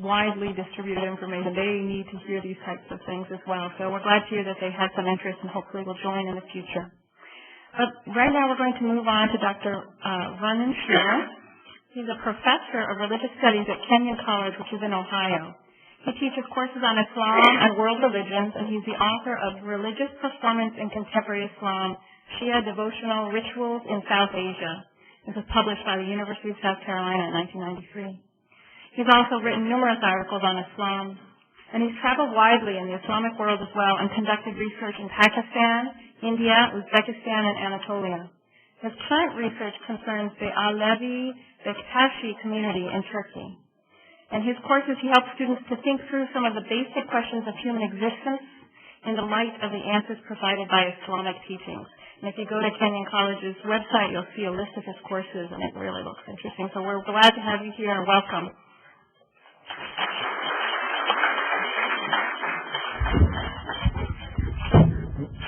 widely distributed information. They need to hear these types of things as well. So we're glad to hear that they had some interest and hopefully will join in the future. But right now we're going to move on to Dr. Vernon Shia. He's a professor of religious studies at Kenyon College, which is in Ohio. He teaches courses on Islam and world religions, and he's the author of Religious Performance in Contemporary Islam, Shia Devotional Rituals in South Asia. This was published by the University of South Carolina in 1993. He's also written numerous articles on Islam, and he's traveled widely in the Islamic world as well and conducted research in Pakistan, India, Uzbekistan, and Anatolia. His current research concerns the Alevi Bektashi community in Turkey. In his courses, he helps students to think through some of the basic questions of human existence in the light of the answers provided by Islamic teachings. And if you go to Kenyon College's website, you'll see a list of his courses, and it really looks interesting. So we're glad to have you here, and welcome.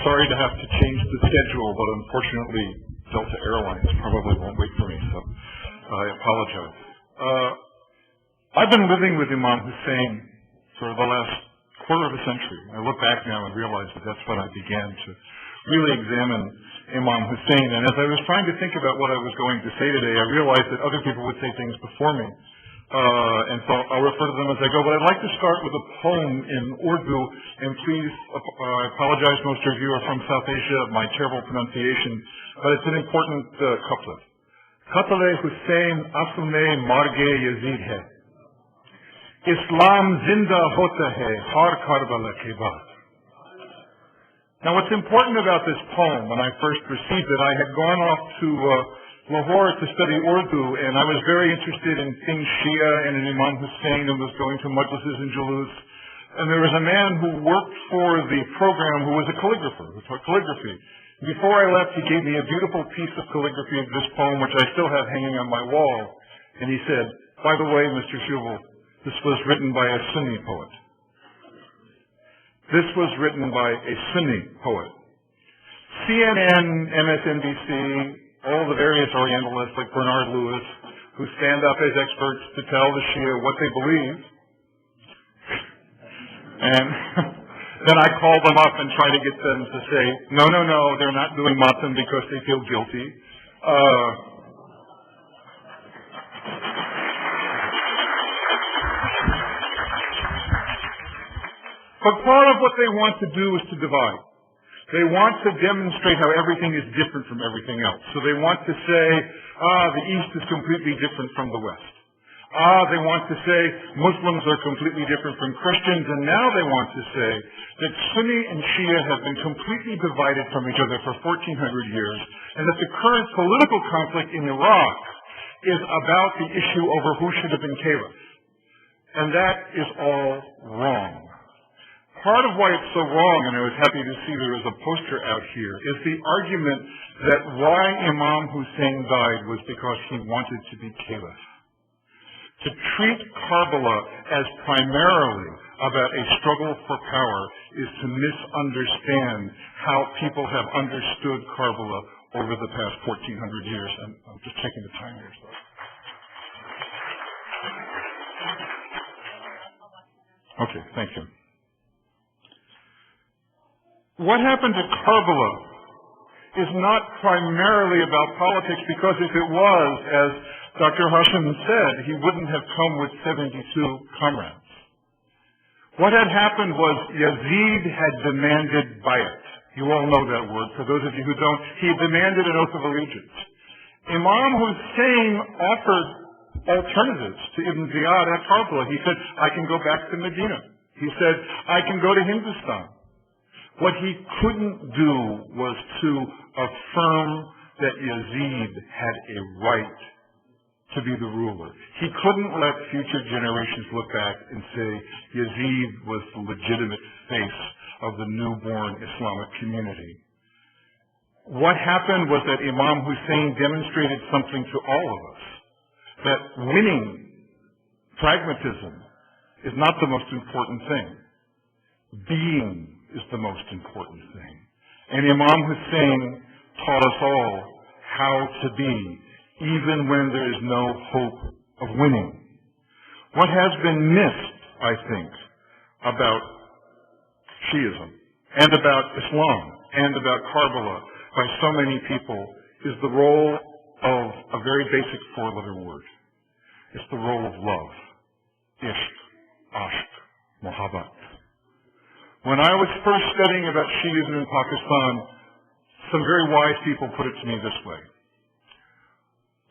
Sorry to have to change the schedule, but unfortunately, Delta Airlines probably won't wait for me, so I apologize. I've been living with Imam Husain for the last quarter of a century. I look back now and realize that that's when I began to really examine Imam Husain. And as I was trying to think about what I was going to say today, I realized that other people would say things before me. And so I'll refer to them as I go. But I'd like to start with a poem in Urdu. And please, I apologize, most of you are from South Asia, my terrible pronunciation. But it's an important couplet. Qatl-e Hussain asl-e marg-e Yazid hai. Islam zinda hota hai har Karbala ke baad. Now what's important about this poem, when I first received it, I had gone off to Lahore to study Urdu, and I was very interested in things Shia and in Imam Husain, and was going to majlises and julus. And there was a man who worked for the program who was a calligrapher, who taught calligraphy. Before I left, he gave me a beautiful piece of calligraphy of this poem, which I still have hanging on my wall. And he said, by the way, Mr. Schubel, this was written by a Sunni poet. This was written by a Sunni poet. CNN, MSNBC, all the various Orientalists like Bernard Lewis, who stand up as experts to tell the Shia what they believe. And then I call them up and try to get them to say, no, they're not doing matam because they feel guilty. But part of what they want to do is to divide. They want to demonstrate how everything is different from everything else. So they want to say, the East is completely different from the West. They want to say Muslims are completely different from Christians, and now they want to say that Sunni and Shia have been completely divided from each other for 1,400 years, and that the current political conflict in Iraq is about the issue over who should have been caliph. And that is all wrong. Part of why it's so wrong, and I was happy to see there is a poster out here, is the argument that why Imam Husain died was because he wanted to be caliph. To treat Karbala as primarily about a struggle for power is to misunderstand how people have understood Karbala over the past 1,400 years. And I'm just checking the time here. Okay, thank you. What happened to Karbala is not primarily about politics, because if it was, as Dr. Hashim said, he wouldn't have come with 72 comrades. What had happened was Yazid had demanded bayat. You all know that word. For those of you who don't, he demanded an oath of allegiance. Imam Husain offered alternatives to Ibn Ziyad at Karbala. He said, I can go back to Medina. He said, I can go to Hindustan. What he couldn't do was to affirm that Yazid had a right to be the ruler. He couldn't let future generations look back and say Yazid was the legitimate face of the newborn Islamic community. What happened was that Imam Husain demonstrated something to all of us, that winning, pragmatism, is not the most important thing. Being is the most important thing. And Imam Husain taught us all how to be, even when there is no hope of winning. What has been missed, I think, about Shiism and about Islam and about Karbala by so many people is the role of a very basic four-letter word. It's the role of love. Ishq, ashq, mohabbat. When I was first studying about Shiism in Pakistan, some very wise people put it to me this way.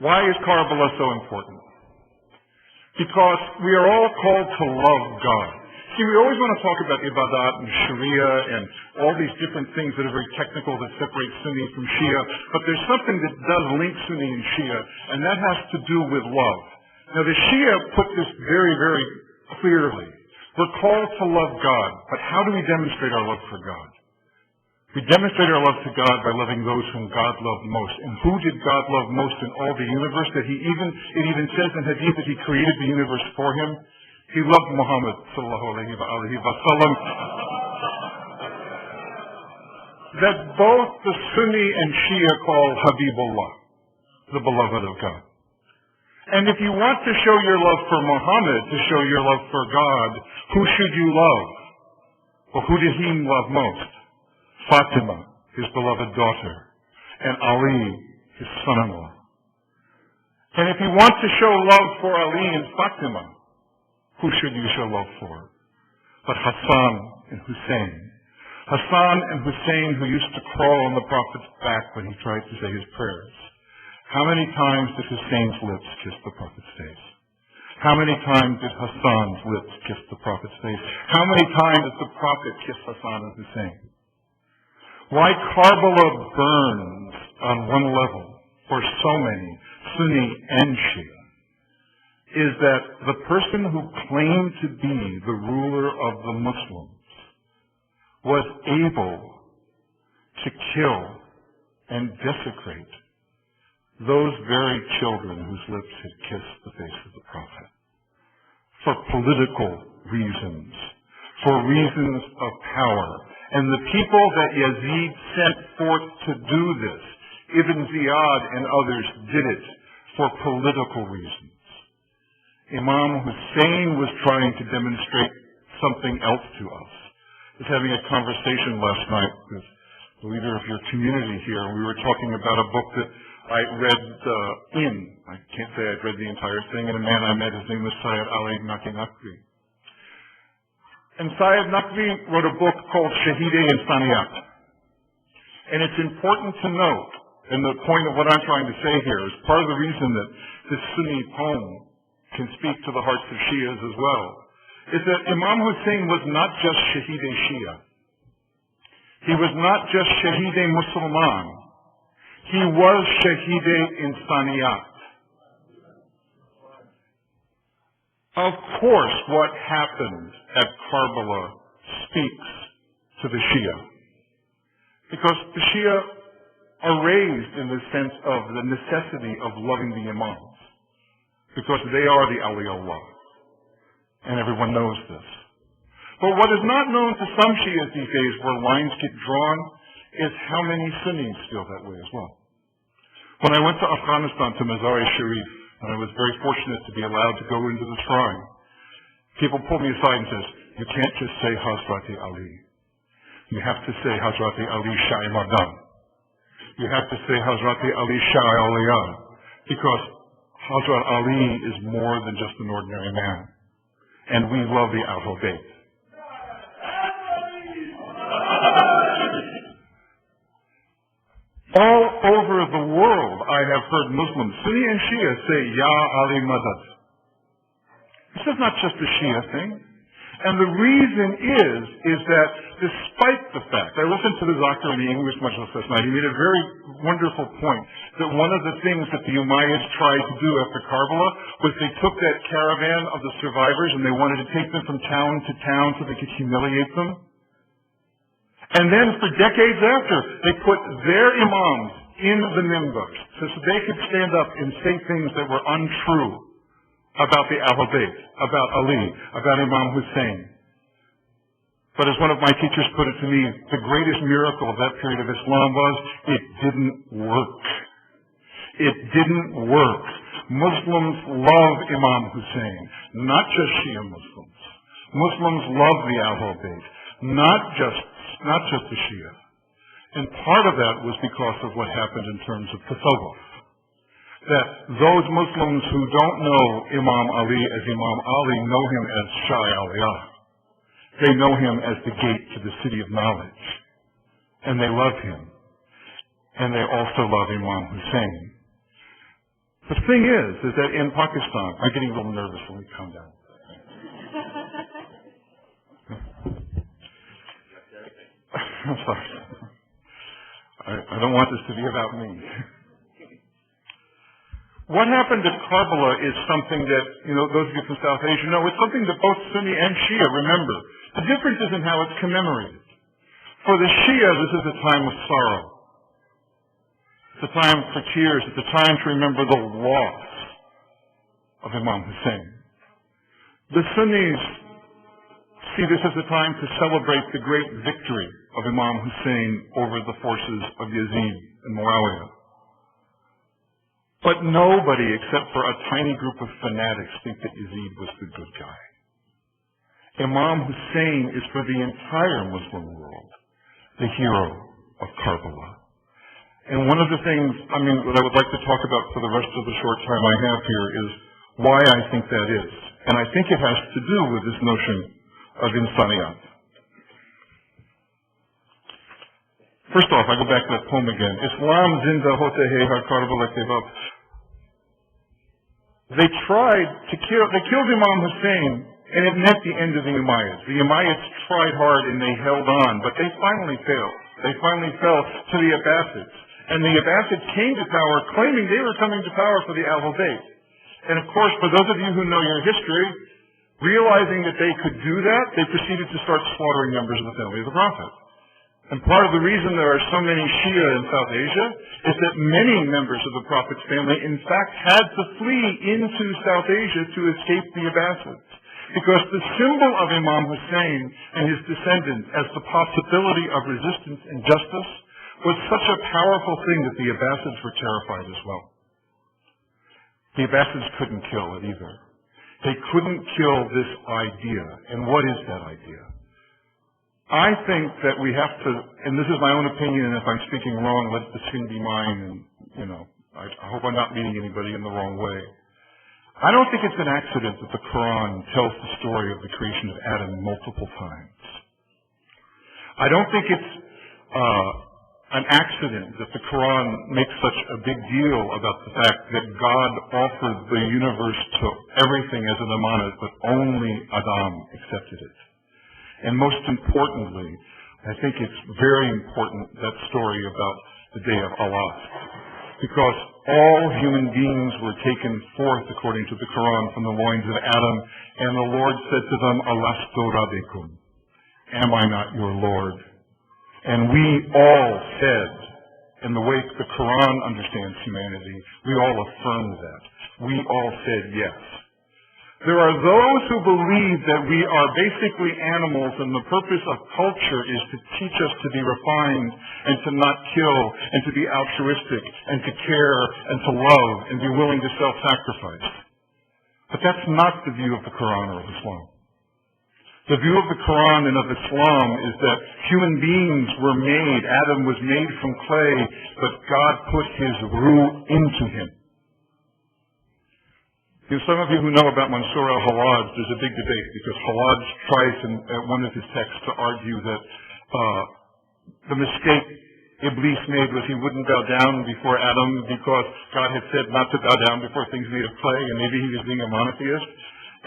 Why is Karbala so important? Because we are all called to love God. See, we always want to talk about ibadat and Sharia and all these different things that are very technical that separate Sunni from Shia, but there's something that does link Sunni and Shia, and that has to do with love. Now, the Shia put this very, very clearly. We're called to love God, but how do we demonstrate our love for God? We demonstrate our love to God by loving those whom God loved most. And who did God love most in all the universe? It even says in Hadith that He created the universe for Him. He loved Muhammad sallallahu alayhi wa sallam. That both the Sunni and Shia call Habibullah, the beloved of God. And if you want to show your love for Muhammad, to show your love for God, who should you love? Well, who did he love most? Fatima, his beloved daughter, and Ali, his son-in-law. And if you want to show love for Ali and Fatima, who should you show love for? But Hassan and Hussein. Hassan and Hussein, who used to crawl on the Prophet's back when he tried to say his prayers. How many times did Hussein's lips kiss the Prophet's face? How many times did Hassan's lips kiss the Prophet's face? How many times did the Prophet kiss Hassan and Hussein? Why Karbala burns on one level for so many, Sunni and Shia, is that the person who claimed to be the ruler of the Muslims was able to kill and desecrate those very children whose lips had kissed the face of the Prophet for political reasons, for reasons of power. And the people that Yazid sent forth to do this, Ibn Ziyad and others, did it for political reasons. Imam Husain was trying to demonstrate something else to us. I was having a conversation last night with the leader of your community here, and we were talking about a book that I read I can't say I'd read the entire thing, and a man I met, his name was Sayyid Ali Naqvi. And Sayyid Naqvi wrote a book called Shahide Insaniyat. And it's important to note, and the point of what I'm trying to say here is part of the reason that this Sunni poem can speak to the hearts of Shias as well, is that Imam Husain was not just Shahide Shia. He was not just Shahide Musulman. He was Shahide Insaniyat. Of course, what happened at Karbala speaks to the Shia. Because the Shia are raised in the sense of the necessity of loving the Imams. Because they are the awliyaullah. And everyone knows this. But what is not known to some Shias these days, where lines get drawn, is how many Sunnis feel that way as well. When I went to Afghanistan, to Mazar-e-Sharif, and I was very fortunate to be allowed to go into the shrine, people pulled me aside and says, you can't just say Hazrati Ali. You have to say Hazrati Ali Sha'i Madan. You have to say Hazrati Ali Sha'i Awliya, because Hazrat Ali is more than just an ordinary man. And we love the Ahlul Bayt. All over the world, I have heard Muslims, Sunni and Shia, say, Ya Ali Madad. This is not just a Shia thing. And the reason is that despite the fact, I listened to the doctor in the English Majlis last night, he made a very wonderful point, that one of the things that the Umayyads tried to do after Karbala was they took that caravan of the survivors and they wanted to take them from town to town so they could humiliate them. And then for decades after, they put their imams in the mimbars so they could stand up and say things that were untrue about the Ahlul Bayt, about Ali, about Imam Husain. But as one of my teachers put it to me, the greatest miracle of that period of Islam was it didn't work. It didn't work. Muslims love Imam Husain, not just Shia Muslims. Muslims love the Ahlul Bayt, not just the Shia. And part of that was because of what happened in terms of tasawwuf. That those Muslims who don't know Imam Ali as Imam Ali know him as Shah Aliyah. They know him as the gate to the city of knowledge. And they love him. And they also love Imam Husain. The thing is that in Pakistan, I'm getting a little nervous. Let me calm down. I'm sorry. I don't want this to be about me. What happened at Karbala is something that, those of you from South Asia know, it's something that both Sunni and Shia remember. The difference is in how it's commemorated. For the Shia, this is a time of sorrow. It's a time for tears. It's a time to remember the loss of Imam Husain. The Sunnis see this as a time to celebrate the great victory of Imam Husain over the forces of Yazid and Muawiyah. But nobody, except for a tiny group of fanatics, think that Yazid was the good guy. Imam Husain is for the entire Muslim world the hero of Karbala. And one of the things, that I would like to talk about for the rest of the short time I have here is why I think that is. And I think it has to do with this notion of insaniyat. First off, I go back to that poem again. Islam zinda hote hai har Karbala ke waqt. They killed Imam Husain, and it meant the end of the Umayyads. The Umayyads tried hard and they held on, but they finally failed. They finally fell to the Abbasids. And the Abbasids came to power claiming they were coming to power for the Ahlul Bayt. And of course, for those of you who know your history, realizing that they could do that, they proceeded to start slaughtering members of the family of the Prophet. And part of the reason there are so many Shia in South Asia is that many members of the Prophet's family, in fact, had to flee into South Asia to escape the Abbasids. Because the symbol of Imam Husain and his descendants as the possibility of resistance and justice was such a powerful thing that the Abbasids were terrified as well. The Abbasids couldn't kill it either. They couldn't kill this idea. And what is that idea? I think that we have to, and this is my own opinion, and if I'm speaking wrong, let the sin be mine, and, I hope I'm not meeting anybody in the wrong way. I don't think it's an accident that the Quran tells the story of the creation of Adam multiple times. I don't think it's an accident that the Quran makes such a big deal about the fact that God offered the universe to everything as an amanat, but only Adam accepted it. And most importantly, I think it's very important, that story about the day of Allah. Because all human beings were taken forth, according to the Quran, from the loins of Adam, and the Lord said to them, Alastu rabbikum, am I not your Lord? And we all said, in the way the Quran understands humanity, we all affirmed that. We all said yes. There are those who believe that we are basically animals and the purpose of culture is to teach us to be refined and to not kill and to be altruistic and to care and to love and be willing to self-sacrifice. But that's not the view of the Quran or of Islam. The view of the Quran and of Islam is that human beings were made, Adam was made from clay, but God put his ruh into him. Some of you who know about Mansur al-Hallaj, there's a big debate because Hallaj tries in one of his texts to argue that the mistake Iblis made was he wouldn't bow down before Adam because God had said not to bow down before things made of clay, and maybe he was being a monotheist.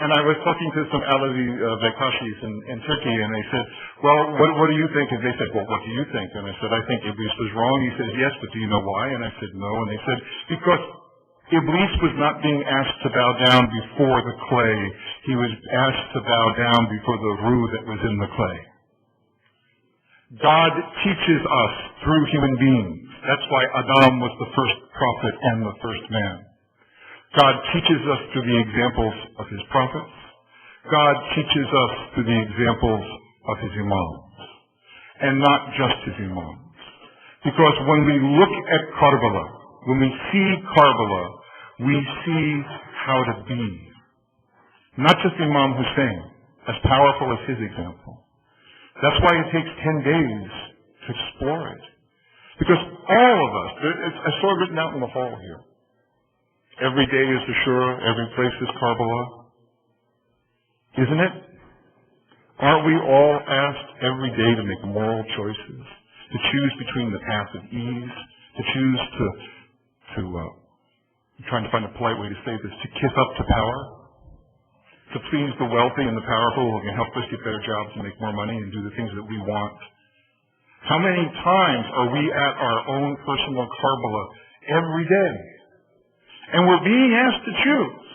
And I was talking to some Alavi Bekashis in Turkey, and they said, well, what do you think? And they said, well, what do you think? And I said, I think Iblis was wrong. He said, yes, but do you know why? And I said, no. And they said, because Iblis was not being asked to bow down before the clay. He was asked to bow down before the ruh that was in the clay. God teaches us through human beings. That's why Adam was the first prophet and the first man. God teaches us through the examples of his prophets. God teaches us through the examples of his imams. And not just his imams. Because when we look at Karbala, when we see Karbala, we see how to be. Not just Imam Husain, as powerful as his example. That's why it takes 10 days to explore it. Because all of us, I saw it written out in the hall here. Every day is Ashura, every place is Karbala. Isn't it? Aren't we all asked every day to make moral choices? To choose between the path of ease, to choose I'm trying to find a polite way to say this, to kiss up to power, to please the wealthy and the powerful who can help us get better jobs and make more money and do the things that we want. How many times are we at our own personal Karbala every day? And we're being asked to choose.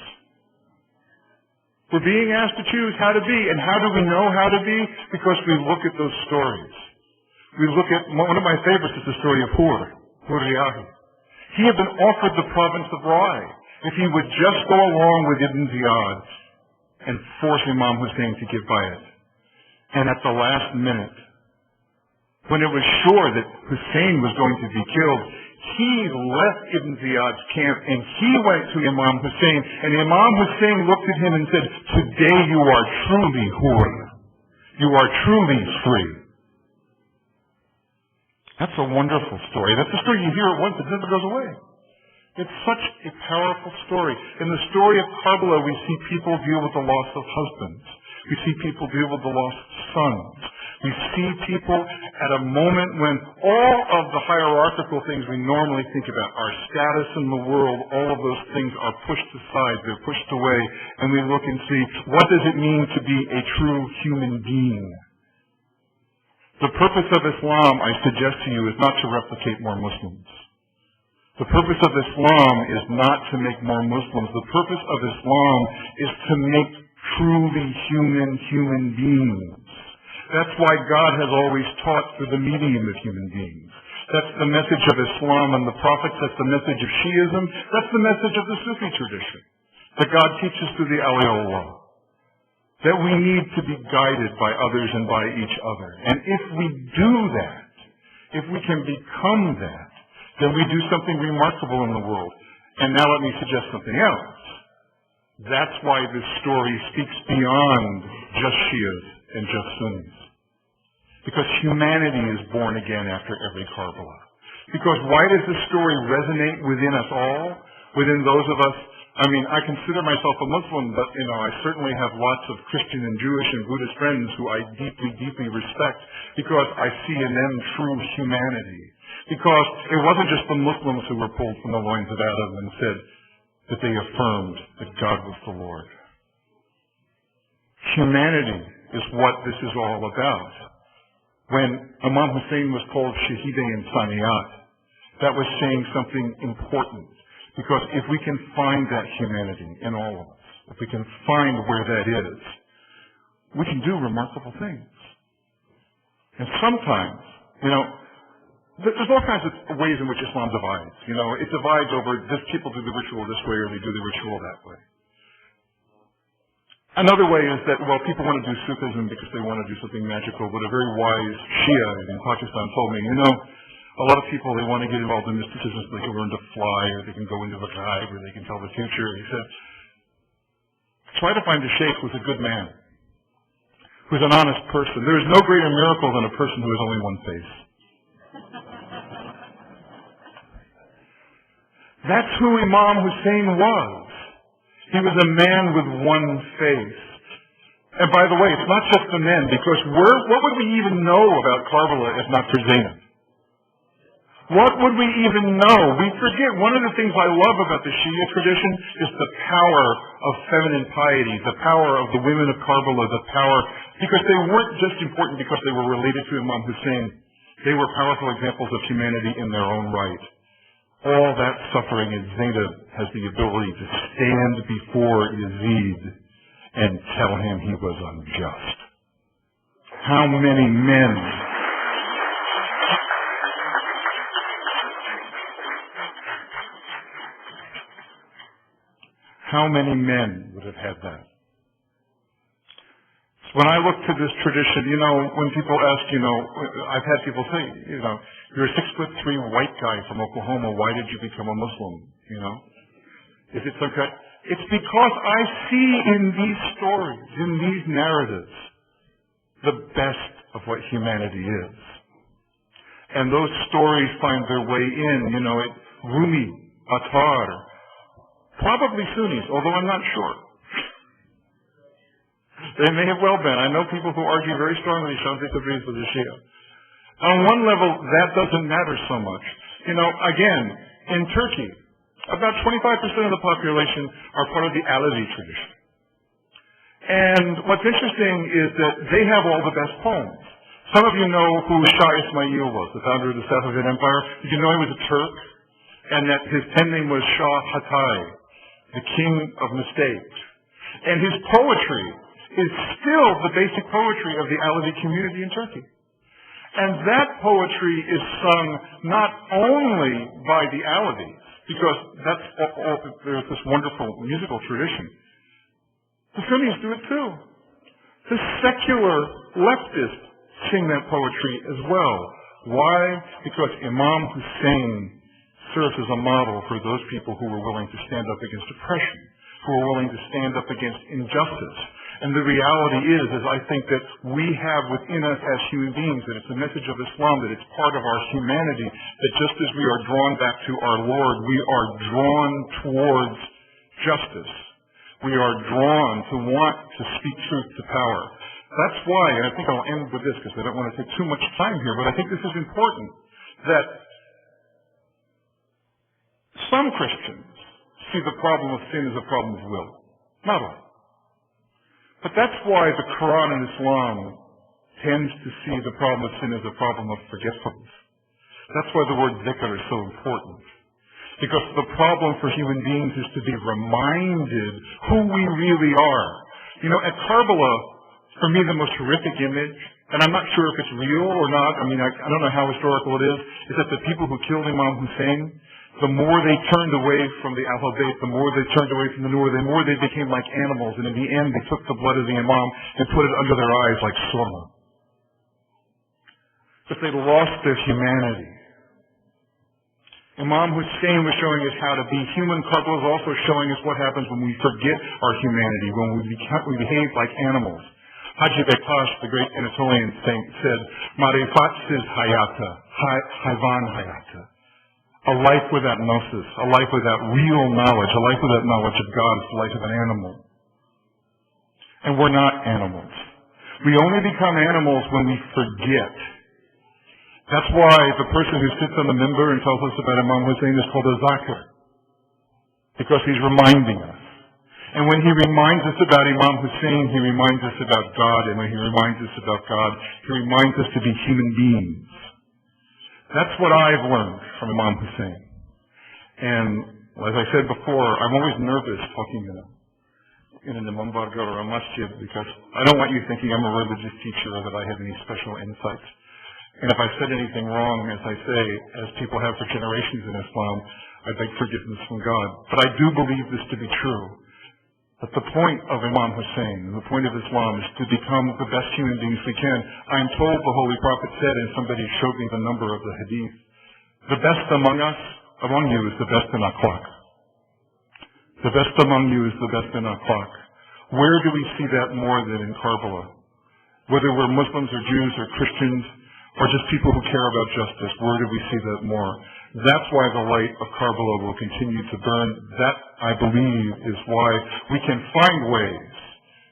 We're being asked to choose how to be. And how do we know how to be? Because we look at those stories. We look at, one of my favorites is the story of Hur-Riyahi. He had been offered the province of Rai if he would just go along with Ibn Ziyad and force Imam Husain to give bayat. And at the last minute, when it was sure that Husain was going to be killed, he left Ibn Ziyad's camp and he went to Imam Husain, and Imam Husain looked at him and said, "Today you are truly Hur. You are truly free." That's a wonderful story. That's a story you hear it once, it never goes away. It's such a powerful story. In the story of Karbala, we see people deal with the loss of husbands. We see people deal with the loss of sons. We see people at a moment when all of the hierarchical things we normally think about, our status in the world, all of those things are pushed aside, they're pushed away, and we look and see, what does it mean to be a true human being? The purpose of Islam, I suggest to you, is not to replicate more Muslims. The purpose of Islam is not to make more Muslims. The purpose of Islam is to make truly human beings. That's why God has always taught through the medium of human beings. That's the message of Islam and the prophets. That's the message of Shiism. That's the message of the Sufi tradition. That God teaches through the awliya. That we need to be guided by others and by each other. And if we do that, if we can become that, then we do something remarkable in the world. And now let me suggest something else. That's why this story speaks beyond just Shias and just Sunnis. Because humanity is born again after every Karbala. Because why does this story resonate within us all? Within those of us, I mean, I consider myself a Muslim, but, I certainly have lots of Christian and Jewish and Buddhist friends who I deeply respect because I see in them true humanity. Because it wasn't just the Muslims who were pulled from the loins of Adam and said that they affirmed that God was the Lord. Humanity is what this is all about. When Imam Husain was called Shahide Insaniyat, that was saying something important. Because if we can find that humanity in all of us, if we can find where that is, we can do remarkable things. And sometimes, there's all kinds of ways in which Islam divides. It divides over, this people do the ritual this way or they do the ritual that way. Another way is that, people want to do Sufism because they want to do something magical. But a very wise Shia in Pakistan told me, a lot of people, they want to get involved in mysticism so they can learn to fly, or they can go into the ghaib, or they can tell the future. And he said, try to find a sheikh who's a good man, who's an honest person. There is no greater miracle than a person who has only one face. That's who Imam Husain was. He was a man with one face. And by the way, it's not just the men, because what would we even know about Karbala if not for Zainab? What would we even know? We forget. One of the things I love about the Shia tradition is the power of feminine piety, the power of the women of Karbala, the power, because they weren't just important because they were related to Imam Husain. They were powerful examples of humanity in their own right. All that suffering, and Zainab has the ability to stand before Yazid and tell him he was unjust. How many men would have had that? When I look to this tradition, when people ask, I've had people say, you're a 6'3" white guy from Oklahoma, why did you become a Muslim? Is it some kind? It's because I see in these stories, in these narratives, the best of what humanity is. And those stories find their way in, Rumi, Attar, probably Sunnis, although I'm not sure. They may have well been. I know people who argue very strongly Shamsi Tabriz was a Shia. On one level, that doesn't matter so much. Again, in Turkey, about 25% of the population are part of the Alevi tradition. And what's interesting is that they have all the best poems. Some of you know who Shah Ismail was, the founder of the Safavid Empire. Did you know he was a Turk? And that his pen name was Shah Hatay, the king of mistakes. And his poetry is still the basic poetry of the Alevi community in Turkey. And that poetry is sung not only by the Alevis, because there's this wonderful musical tradition. The Sunnis do it too. The secular leftists sing that poetry as well. Why? Because Imam Husain serves as a model for those people who were willing to stand up against oppression, who were willing to stand up against injustice. And the reality is I think that we have within us as human beings, that it's a message of Islam, that it's part of our humanity, that just as we are drawn back to our Lord, we are drawn towards justice. We are drawn to want to speak truth to power. That's why, and I think I'll end with this because I don't want to take too much time here, but I think this is important, that some Christians see the problem of sin as a problem of will. Not all. But that's why the Quran and Islam tends to see the problem of sin as a problem of forgetfulness. That's why the word dhikr is so important. Because the problem for human beings is to be reminded who we really are. At Karbala, for me the most horrific image, and I'm not sure if it's real or not, I don't know how historical it is that the people who killed Imam Husain, the more they turned away from the Ahlul Bayt, the more they turned away from the Nur, the more they became like animals, and in the end they took the blood of the Imam and put it under their eyes like surma. But they lost their humanity. Imam Husain was showing us how to be human. Karbala is also showing us what happens when we forget our humanity, when we behave like animals. Haji Bektash, the great Anatolian saint, said, Marifatsiz hayata, hayvan hayata. A life without gnosis, a life without real knowledge, a life without knowledge of God is the life of an animal. And we're not animals. We only become animals when we forget. That's why the person who sits on the minbar and tells us about Imam Husain is called a zakir. Because he's reminding us. And when he reminds us about Imam Husain, he reminds us about God. And when he reminds us about God, he reminds us to be human beings. That's what I've learned from Imam Husain. And as I said before, I'm always nervous talking in an Imam Bargar or a masjid because I don't want you thinking I'm a religious teacher or that I have any special insights. And if I said anything wrong, as I say, as people have for generations in Islam, I beg forgiveness from God. But I do believe this to be true. That the point of Imam Husain, the point of Islam, is to become the best human beings we can. I'm told the Holy Prophet said, and somebody showed me the number of the hadith, the best among you is the best in akhlaq. The best among you is the best in akhlaq. Where do we see that more than in Karbala? Whether we're Muslims or Jews or Christians or just people who care about justice, where do we see that more? That's why the light of Karbala will continue to burn. That, I believe, is why we can find ways.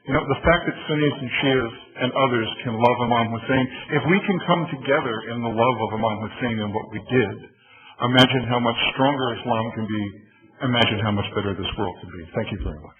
The fact that Sunnis and Shias and others can love Imam Husain, if we can come together in the love of Imam Husain and what we did, imagine how much stronger Islam can be. Imagine how much better this world can be. Thank you very much.